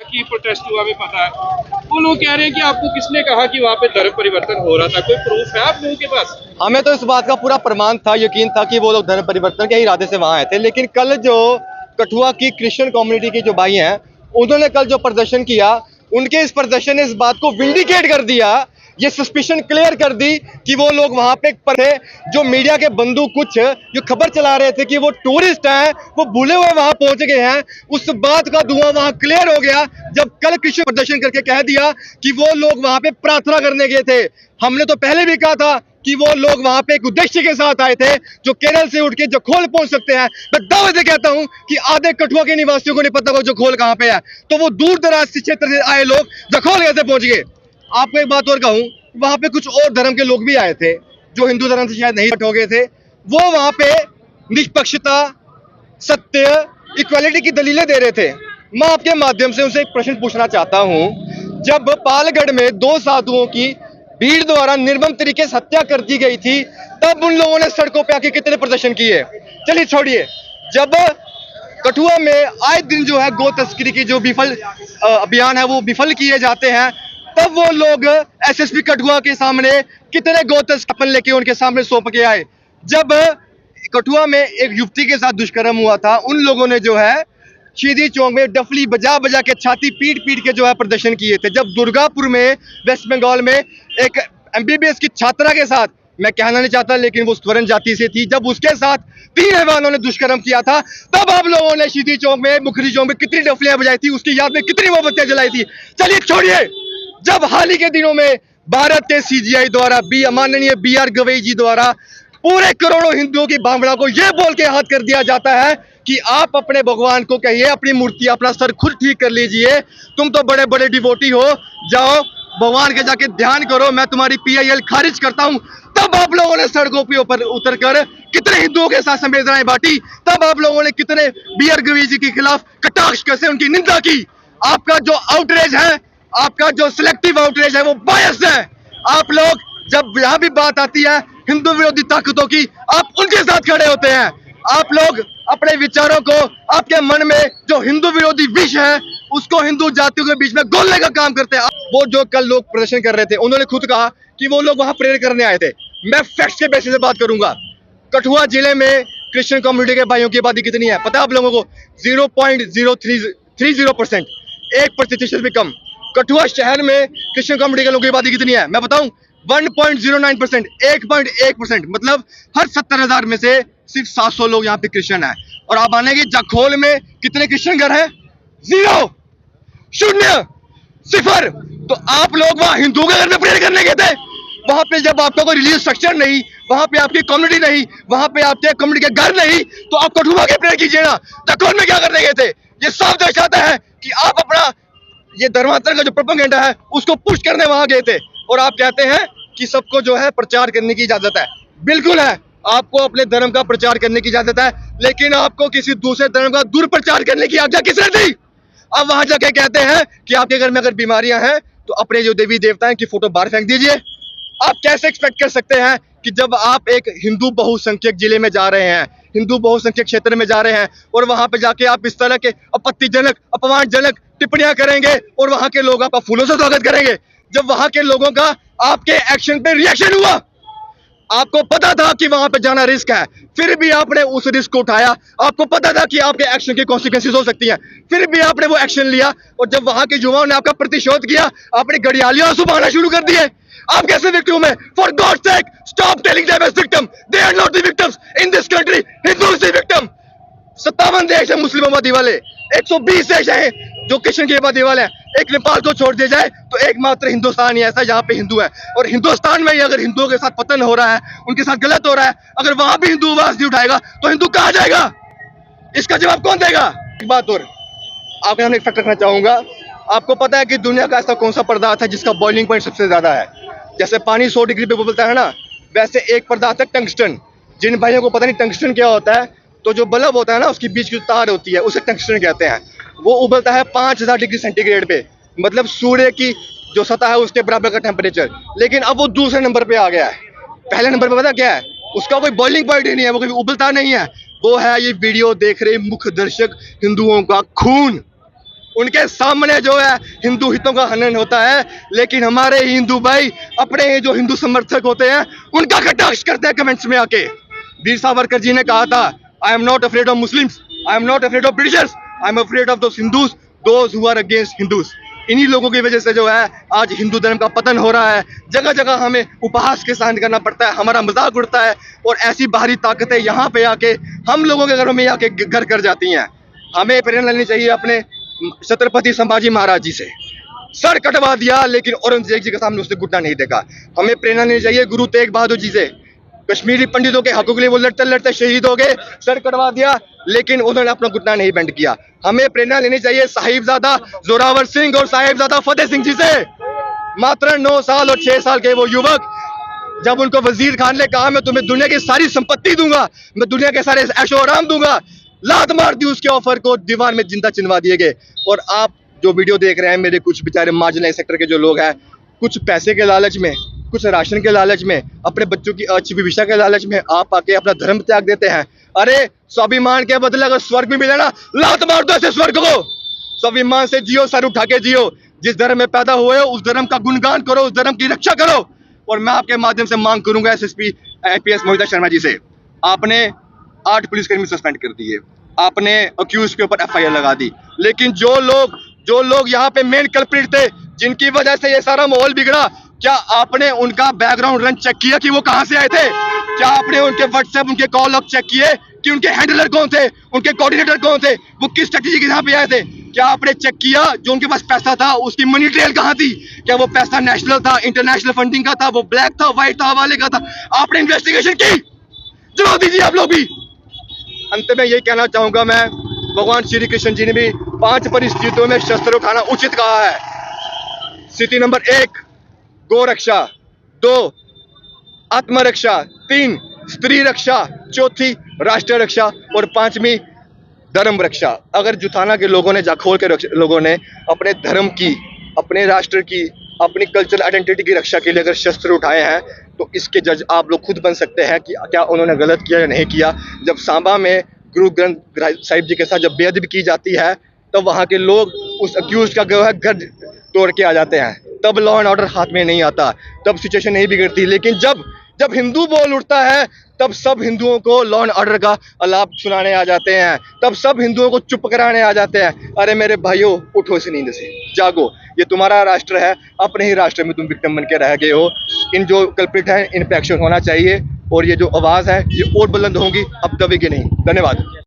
की प्रोटेस्ट हुआ हमें पता है। वो लोग कह रहे हैं कि आपको किसने कहा कि वहाँ पे धर्म परिवर्तन हो रहा था, कोई प्रूफ है आप लोगों के पास? हमें तो इस बात का पूरा प्रमाण था, यकीन था कि वो लोग धर्म परिवर्तन के इरादे से वहां आए थे। लेकिन कल जो कठुआ की क्रिश्चियन कम्युनिटी के जो भाई हैं, उन्होंने कल जो प्रदर्शन किया, उनके इस प्रदर्शन ने इस बात को विंडिकेट कर दिया, ये सस्पिशन क्लियर कर दी कि वो लोग वहां पे थे। जो मीडिया के बंधु कुछ जो खबर चला रहे थे कि वो टूरिस्ट हैं, वो भूले हुए वहां पहुंच गए हैं, उस बात का धुआं वहां क्लियर हो गया जब कल कृष्ण प्रदर्शन करके कह दिया कि वो लोग वहां पे प्रार्थना करने गए थे। हमने तो पहले भी कहा था कि वो लोग वहां पे एक उद्देश्य के साथ आए थे, जो केरल से उठ के जखोल पहुंच सकते हैं। मैं दावे से कहता हूं कि आधे कठुआ के निवासियों को नहीं पता वो जखोल कहां पे है, तो वो दूर दराज से क्षेत्र से आए लोग जखोल कैसे पहुंच गए। आपको एक बात और कहूं, वहां पे कुछ और धर्म के लोग भी आए थे जो हिंदू धर्म से शायद नहीं हट हो गए थे। वो वहां पे निष्पक्षता, सत्य, इक्वालिटी की दलीलें दे रहे थे। मैं आपके माध्यम से उनसे एक प्रश्न पूछना चाहता हूं, जब पालगढ़ में 2 साधुओं की भीड़ द्वारा निर्मम तरीके से हत्या कर दी गई थी, तब उन लोगों ने सड़कों पे आके कितने प्रदर्शन किए? चलिए छोड़िए, जब कठुआ में आए दिन जो है गो तस्करी की जो विफल अभियान है वो विफल किए जाते हैं, तब वो लोग एसएसपी कठुआ के सामने कितने गो तस्कर लेके उनके सामने सौंप के आए। जब कठुआ में एक युवती के साथ दुष्कर्म हुआ था, उन लोगों ने जो है शीदी चौक में डफली बजा बजा के छाती पीट पीट के जो है प्रदर्शन किए थे। जब दुर्गापुर में वेस्ट बंगाल में एक एमबीबीएस की छात्रा के साथ, मैं कहना नहीं चाहता लेकिन वो स्वर्ण जाति से थी, जब उसके साथ 3 जवानों ने दुष्कर्म किया था, तब आप लोगों ने शीदी चौक में, मुखरी चौक में कितनी डफलियां बजाई थी, उसकी याद में कितनी मोमबत्तियां जलाई थी। चलिए छोड़िए, जब हाल ही के दिनों में भारत के सीजीआई द्वारा माननीय BR गवई जी द्वारा पूरे करोड़ों हिंदुओं की भावना को यह बोल के हाथ कर दिया जाता है कि आप अपने भगवान को कहिए, अपनी मूर्ति, अपना सर खुद ठीक कर लीजिए, तुम तो बड़े बड़े डिवोटी हो, जाओ भगवान के जाके ध्यान करो, मैं तुम्हारी PIL खारिज करता हूं। तब आप लोगों ने सड़कों पे ऊपर उतर कर कितने हिंदुओं के साथ संवेदनाएं बांटी, तब आप लोगों ने कितने BR गवई जी के खिलाफ कटाक्ष कैसे उनकी निंदा की। आपका जो आउटरीच है, आपका जो सिलेक्टिव आउटरीच है, वो बायस है। आप लोग जब यहां भी बात आती है हिंदू विरोधी ताकतों की, आप उनके साथ खड़े होते हैं। आप लोग अपने विचारों को, आपके मन में जो हिंदू विरोधी विष है, उसको हिंदू जातियों के बीच में घोलने का काम करते हैं। वो जो कल लोग प्रदर्शन कर रहे थे, उन्होंने खुद कहा कि वो लोग वहां प्रेयर करने आए थे। मैं फैक्ट्स के बेसिस पे बात करूंगा। कठुआ जिले में क्रिश्चियन कम्युनिटी के भाइयों की आबादी कितनी है पता है आप लोगों को? 0.030%, 1% भी कम। कठुआ शहर में क्रिश्चियन कम्युनिटी के लोगों की आबादी कितनी है मैं बताऊं? 1.09%, 1.1%। मतलब हर 70,000 में से सिर्फ 700 लोग यहाँ पे क्रिश्चियन है। और आप मानेंगे जखोल में कितने क्रिश्चियन घर हैं? 0, 0, 0। तो आप लोग वहां हिंदुओं के घर में प्रेयर करने गए थे? वहां पे जब आपका कोई रिलीजियस स्ट्रक्चर नहीं, वहां पे आपकी कम्युनिटी नहीं, वहां पे आपके कम्युनिटी के घर नहीं, तो आप कठुआ के प्रेयर कीजिए ना। जखोल में क्या करने गए थे? ये साफ दर्शाता है कि आप अपना ये धर्मांतर का जो प्रोपेगेंडा है उसको पुश करने वहां गए थे। और आप कहते हैं कि सबको जो है प्रचार करने की इजाजत है। बिल्कुल है, आपको अपने धर्म का प्रचार करने की इजाजत है, लेकिन आपको किसी दूसरे धर्म का दुर्प्रचार करने की आज्ञा किसने दी? अब वहां जाके कहते हैं कि आपके घर में अगर बीमारियां हैं तो अपने जो देवी देवता हैं की फोटो बाहर फेंक दीजिए। आप कैसे एक्सपेक्ट कर सकते हैं कि जब आप एक हिंदू बहुसंख्यक जिले में जा रहे हैं, हिंदू बहुसंख्यक क्षेत्र में जा रहे हैं, और वहां पे जाके आप इस तरह के आपत्तिजनक, अपमानजनक टिप्पणियां करेंगे और वहां के लोग आपका फूलों से स्वागत करेंगे? जब वहां के लोगों का आपके एक्शन पे रिएक्शन हुआ, आपको पता था कि वहां पे जाना रिस्क है, फिर भी आपने उस रिस्क को उठाया। आपको पता था कि आपके एक्शन की कॉन्सिक्वेंसेस हो सकती हैं, फिर भी आपने वो एक्शन लिया। और जब वहां के युवाओं ने आपका प्रतिशोध किया, आपने घड़ियालियों आंसू बहाना शुरू कर दिए। आप कैसे विक्टिम है? For God's sake stop telling them as victim, they are not the victims in this country. Hindu is the victim. 57 देश है मुस्लिम आबादी वाले, 120 देश हैं जो क्रिश्चियन की आबादी वाले हैं। एक नेपाल को छोड़ दिया जाए तो एकमात्र हिंदुस्तान ही ऐसा जहां पे हिंदू है। और हिंदुस्तान में ही अगर हिंदुओं के साथ पतन हो रहा है, उनके साथ गलत हो रहा है, अगर वहां भी हिंदू आवाज नहीं उठाएगा तो हिंदू कहां जाएगा? इसका जवाब कौन देगा? एक बात और आपके सामने एक फैक्ट रखना चाहूंगा। आपको पता है कि दुनिया का ऐसा कौन सा पदार्थ है जिसका बॉइलिंग पॉइंट सबसे ज्यादा है? जैसे पानी 100 डिग्री पे उबलता है ना, वैसे एक पदार्थ है टंगस्टन। जिन भाइयों को पता नहीं टंगस्टन क्या होता है, तो जो बल्ब होता है ना, उसकी बीच की तार होती है, उसे टंगस्टन कहते हैं। वो उबलता है 5000 डिग्री सेंटीग्रेड पे, मतलब सूर्य की जो सतह है उसके बराबर का टेम्परेचर। लेकिन अब वो दूसरे नंबर पे आ गया है। पहले नंबर पे पता क्या है? उसका कोई बॉइलिंग पॉइंट ही नहीं है, वो कभी उबलता नहीं है। वो है ये वीडियो देख रहे मुख्य दर्शक हिंदुओं का खून। उनके सामने जो है हिंदू हितों का हनन होता है, लेकिन हमारे हिंदू भाई अपने जो हिंदू समर्थक होते हैं उनका कटाक्ष करते हैं कमेंट्स में आके। वीर सावरकर जी ने कहा था, I am not afraid of Muslims, I am not afraid of Britishers, I am afraid of those Hindus, those who are against Hindus. इन्हीं लोगों की वजह से जो है आज हिंदू धर्म का पतन हो रहा है। जगह जगह हमें उपहास के सहन करना पड़ता है, हमारा मजाक उड़ता है, और ऐसी बाहरी ताकतें यहाँ पे आके हम लोगों के घरों में आके घर कर जाती हैं। हमें प्रेरणा लेनी चाहिए अपने छत्रपति संभाजी महाराज जी से। सर कटवा दिया लेकिन औरंगजेब जी के सामने उसने घुटना नहीं टेका। हमें प्रेरणा लेनी चाहिए गुरु तेग बहादुर जी से। कश्मीरी पंडितों के हकों के लिए वो लड़ते लड़ते शहीद हो गए, सर कटवा दिया लेकिन उन्होंने अपना घुटना नहीं बेंड किया। हमें प्रेरणा लेनी चाहिए साहिबजादा जोरावर सिंह और साहिबजादा फतेह सिंह जी से। मात्र 9 साल और 6 साल के वो युवक, जब उनको वजीर खान ने कहा मैं तुम्हें दुनिया की सारी संपत्ति दूंगा, मैं दुनिया के सारे ऐशो आराम दूंगा, लात मार दी उसके ऑफर को, दीवार में जिंदा चिनवा दिए गए। और आप जो वीडियो देख रहे हैं, मेरे कुछ बेचारे मार्जिनलाइज सेक्टर के जो लोग हैं, कुछ पैसे के लालच में, कुछ राशन के लालच में, अपने बच्चों की अच्छी भविष्य के लालच में आप आके अपना धर्म त्याग देते हैं। अरे स्वाभिमान के बदले अगर स्वर्ग भी मिले ना, लात मार दो ऐसे स्वर्ग को। स्वाभिमान से जियो, सर उठा के जियो। जिस धर्म में पैदा हुए हो उस धर्म का गुणगान करो, उस धर्म की रक्षा करो। और मैं आपके माध्यम से मांग करूंगा एसएसपी आईपीएस मोहिता शर्मा जी से, आपने 8 पुलिसकर्मी सस्पेंड कर दिए, आपने अक्यूज के ऊपर एफआईआर लगा दी, लेकिन जो लोग यहाँ पे मेन कल्प्रिट थे, जिनकी वजह से ये सारा माहौल बिगड़ा, क्या आपने उनका बैकग्राउंड रन चेक किया कि वो कहां से आए थे? क्या आपने उनके व्हाट्सएप, उनके कॉल लॉग चेक किए कि उनके हैंडलर कौन थे, उनके कोऑर्डिनेटर कौन थे, वो किस स्ट्रेटेजी के यहाँ पे आए थे? क्या आपने चेक किया जो उनके पास पैसा था उसकी मनी ट्रेल कहाँ थी? क्या वो पैसा नेशनल था, इंटरनेशनल फंडिंग का था, वो ब्लैक था, व्हाइट था, हवाले का था? आपने इन्वेस्टिगेशन की? जवाब दीजिए आप लोग भी। अंत में यही कहना चाहूंगा मैं, भगवान श्री कृष्ण जी ने भी 5 परिस्थितियों में शस्त्र उठाना उचित कहा है। स्थिति नंबर 1 गौ रक्षा, 2 आत्मरक्षा, 3 स्त्री रक्षा, 4थी राष्ट्र रक्षा और 5वीं धर्म रक्षा। अगर जुथाना के लोगों ने, जाखोल के लोगों ने अपने धर्म की, अपने राष्ट्र की, अपनी कल्चरल आइडेंटिटी की रक्षा के लिए अगर शस्त्र उठाए हैं, तो इसके जज आप लोग खुद बन सकते हैं कि क्या उन्होंने गलत किया या नहीं किया। जब सांबा में गुरु ग्रंथ साहिब जी के साथ जब बेअदबी की जाती है, तब वहाँ के लोग उस अक्यूज का जो है घर तोड़ के आ जाते हैं, तब लॉ एंड ऑर्डर हाथ में नहीं आता, तब सिचुएशन नहीं बिगड़ती। लेकिन जब हिंदू बोल उठता है, तब सब हिंदुओं को लॉ एंड ऑर्डर का अलाप सुनाने आ जाते हैं, तब सब हिंदुओं को चुप कराने आ जाते हैं। अरे मेरे भाइयों, उठो इस नींद से, जागो। ये तुम्हारा राष्ट्र है, अपने ही राष्ट्र में तुम विक्टिम बन के रह गए हो। इन जो कल्प्रिट हैं इन पे एक्शन होना चाहिए, और ये जो आवाज़ है ये और बुलंद होगी, अब दबेगी नहीं। धन्यवाद।